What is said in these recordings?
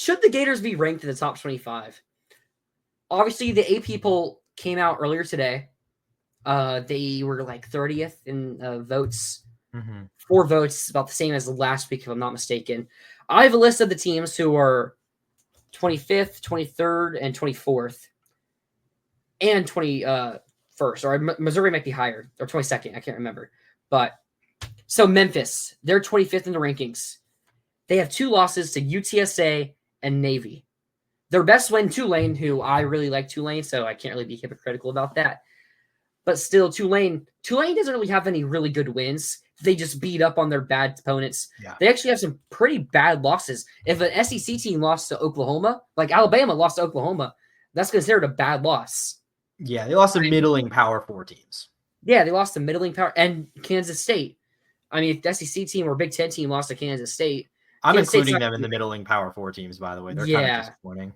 Should the Gators be ranked in the top 25? Obviously, the AP poll came out earlier today. They were like 30th in votes. 4 votes, about the same as last week, if I'm not mistaken. I have a list of the teams who are 25th, 23rd, and 24th, and 21st. Or Missouri might be higher, or 22nd. I can't remember. But so Memphis, they're 25th in the rankings. They have 2 losses to UTSA and Navy. Their best win, Tulane, who I really like Tulane, so I can't really be hypocritical about that. But still, Tulane doesn't really have any really good wins. They just beat up on their bad opponents. Yeah. They actually have some pretty bad losses. If an SEC team lost to Oklahoma, like Alabama lost to Oklahoma, that's considered a bad loss. Yeah, they lost to middling Power 4 teams. Yeah, they lost to middling power and Kansas State. I mean, if the SEC team or Big Ten team lost to Kansas State, I'm including them in the middling Power 4 teams, by the way. They're kind of disappointing.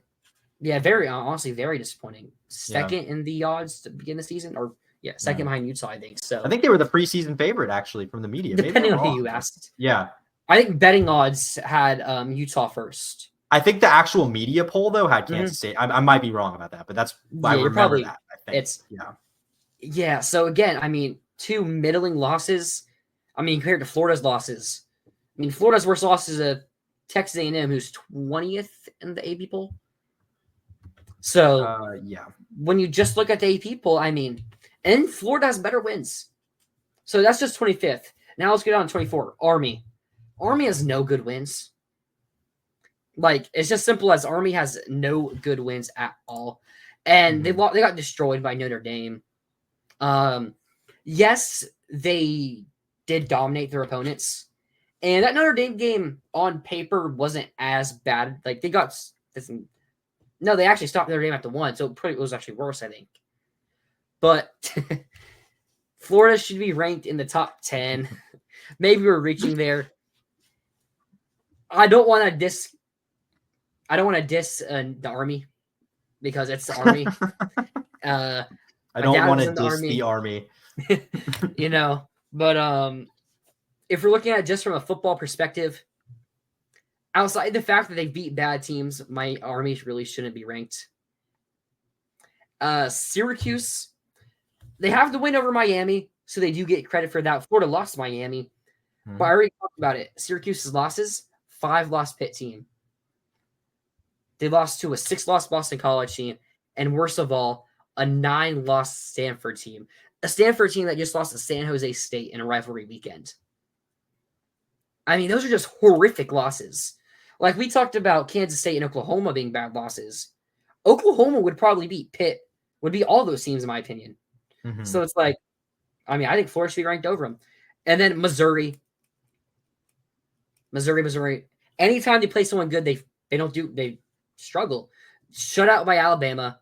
Yeah, honestly, very disappointing. Second in the odds to begin the season, or second behind Utah, I think. So I think they were the preseason favorite, actually, from the media. Depending on who you asked. Yeah. I think betting odds had Utah first. I think the actual media poll, though, had Kansas State. I might be wrong about that, but that's I remember that. I think. Yeah. So again, I mean, 2 middling losses. I mean, compared to Florida's losses. I mean, Florida's worst loss is a Texas A&M, who's 20th in the AP poll. So when you just look at the AP poll, I mean, and Florida has better wins. So that's just 25th. Now let's get on 24. Army. Army has no good wins. Like, it's just simple as Army has no good wins at all. And they got destroyed by Notre Dame. Yes, they did dominate their opponents. And that Notre Dame game on paper wasn't as bad. Like, they got this. No, they actually stopped Notre Dame at the 1, so it was actually worse, I think. But Florida should be ranked in the top 10. Maybe we're reaching there. I don't want to diss the Army because it's the Army. I don't want to diss the Army. But if we're looking at it just from a football perspective, outside the fact that they beat bad teams, my Army really shouldn't be ranked. Syracuse, they have the win over Miami, so they do get credit for that. Florida lost Miami, but I already talked about it. Syracuse's losses, 5-loss Pitt team. They lost to a 6-loss Boston College team, and worst of all, a 9-loss Stanford team. A Stanford team that just lost to San Jose State in a rivalry weekend. I mean, those are just horrific losses. Like, we talked about Kansas State and Oklahoma being bad losses. Oklahoma would probably beat Pitt, would beat all those teams, in my opinion. So it's like, I mean, I think Florida should be ranked over them. And then Missouri. Anytime they play someone good, they struggle. Shut out by Alabama.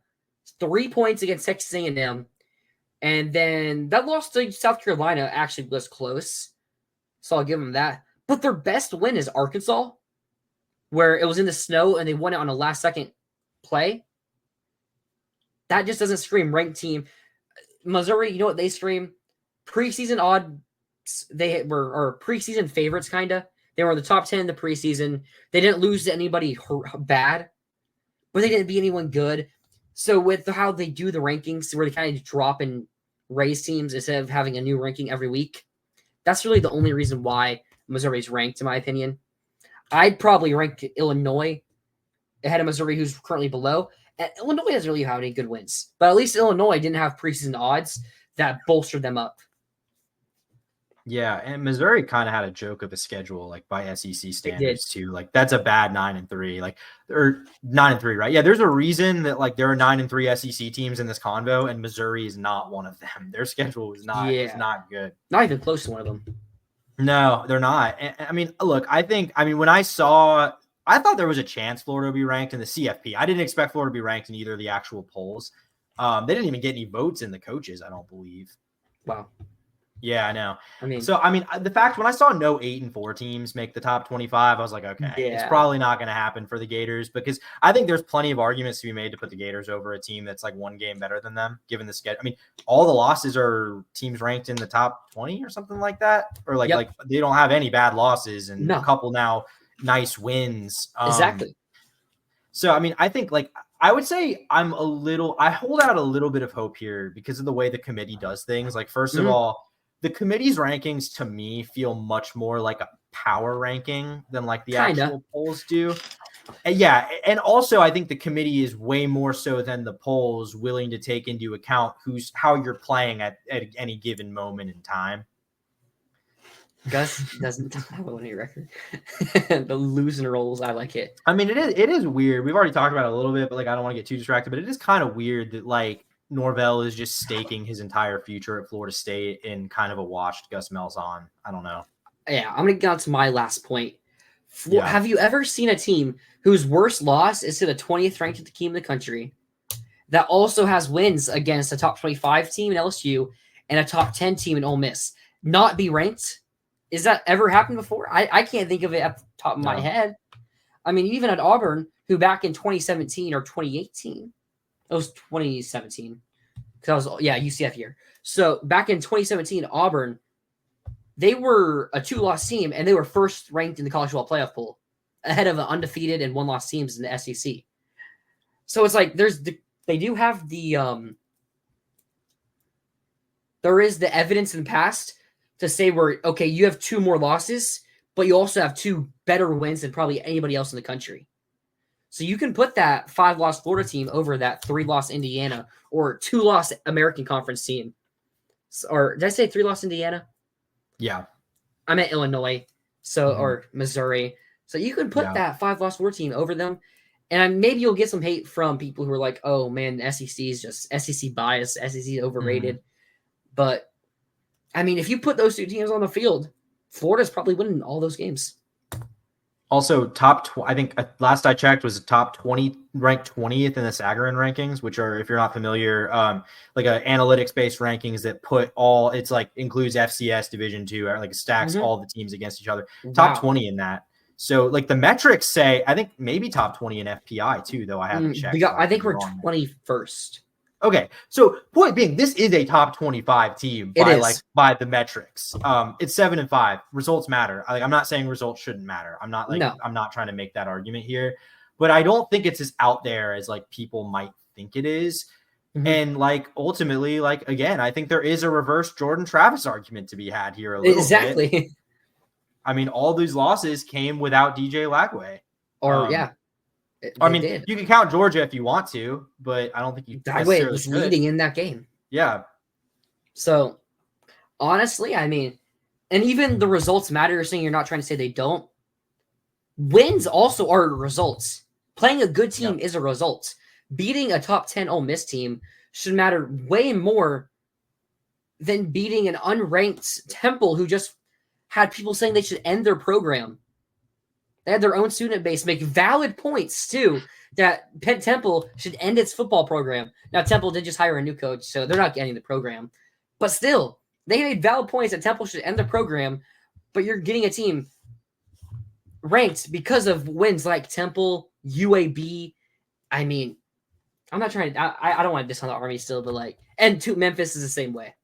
3 points against Texas A&M. And then that loss to South Carolina actually was close. So I'll give them that. But their best win is Arkansas, where it was in the snow and they won it on a last-second play. That just doesn't scream ranked team. Missouri, you know what they scream? Preseason odds. They were preseason favorites, kind of. They were in the top 10 in the preseason. They didn't lose to anybody bad, but they didn't beat anyone good. So with how they do the rankings, where they kind of drop and raise teams instead of having a new ranking every week, that's really the only reason why Missouri's ranked, in my opinion. I'd probably rank Illinois ahead of Missouri, who's currently below. And Illinois doesn't really have any good wins, but at least Illinois didn't have preseason odds that bolstered them up. Yeah, and Missouri kind of had a joke of a schedule, like by SEC standards too. Like, that's a bad 9-3, like, or 9-3, right? Yeah, there's a reason that like there are 9-3 SEC teams in this convo, and Missouri is not one of them. Their schedule is not good. Not even close to one of them. No, they're not. I mean, look, when I thought there was a chance Florida would be ranked in the CFP. I didn't expect Florida to be ranked in either of the actual polls. They didn't even get any votes in the coaches, I don't believe. Wow. Yeah, I know. The fact when I saw no 8-4 teams make the top 25, I was like, okay, it's probably not going to happen for the Gators, because I think there's plenty of arguments to be made to put the Gators over a team that's like one game better than them, given the schedule. I mean, all the losses are teams ranked in the top 20 or something like that, or like they don't have any bad losses and a couple now nice wins. Exactly. So, I mean, I think like I would say I hold out a little bit of hope here because of the way the committee does things. Like, first of all, the committee's rankings to me feel much more like a power ranking than like the actual polls do. And yeah. And also I think the committee is way more so than the polls willing to take into account how you're playing at any given moment in time. Gus doesn't have a winning record. The losing rolls, I like it. I mean, it is weird. We've already talked about it a little bit, but like I don't want to get too distracted. But it is kind of weird that like Norvell is just staking his entire future at Florida State in kind of a washed Gus Malzahn. I don't know. Yeah, I'm gonna get on to my last point. Have you ever seen a team whose worst loss is to the 20th ranked team in the country that also has wins against a top 25 team in LSU and a top 10 team in Ole Miss not be ranked? Is that ever happened before? I can't think of it at the top of my head. I mean, even at Auburn, who back in 2017 or 2018, it was 2017, because I was UCF year. So back in 2017, Auburn, they were a 2-loss team and they were first ranked in the college football playoff poll, ahead of the undefeated and 1-loss teams in the SEC. So it's like they do have the there is the evidence in the past to say you have 2 more losses, but you also have 2 better wins than probably anybody else in the country. So you can put that 5-loss Florida team over that 3-loss Indiana or 2-loss American Conference team. Or did I say 3-loss Indiana? Yeah. I meant Illinois, or Missouri. So you can put that 5-loss Florida team over them. And maybe you'll get some hate from people who are like, oh man, SEC is just SEC bias, SEC is overrated. But I mean, if you put those 2 teams on the field, Florida's probably winning all those games. Also, I think last I checked was top 20, ranked 20th in the Sagarin rankings, which are, if you're not familiar, like a analytics-based rankings that it's like includes FCS Division II, or like stacks all the teams against each other. Wow. Top 20 in that. So like the metrics say, I think maybe top 20 in FPI too, though I haven't checked. I think we're 21st. Okay, so point being, this is a top 25 team by the metrics. It's 7-5. Results matter. I'm not saying results shouldn't matter. I'm not trying to make that argument here, but I don't think it's as out there as like people might think it is. And like ultimately, like again, I think there is a reverse Jordan Travis argument to be had here a little bit. I mean, all these losses came without DJ Lagway. I mean, you can count Georgia if you want to, but I don't think you necessarily was leading in that game. Yeah. So, honestly, I mean, and even the results matter. You're saying you're not trying to say they don't. Wins also are results. Playing a good team is a result. Beating a top 10 Ole Miss team should matter way more than beating an unranked Temple who just had people saying they should end their program. They had their own student base make valid points, too, that Temple should end its football program. Now, Temple did just hire a new coach, so they're not getting the program. But still, they made valid points that Temple should end the program, but you're getting a team ranked because of wins like Temple, UAB. I mean, I'm not trying to – I don't want to diss on the Army still, but like – and Memphis is the same way.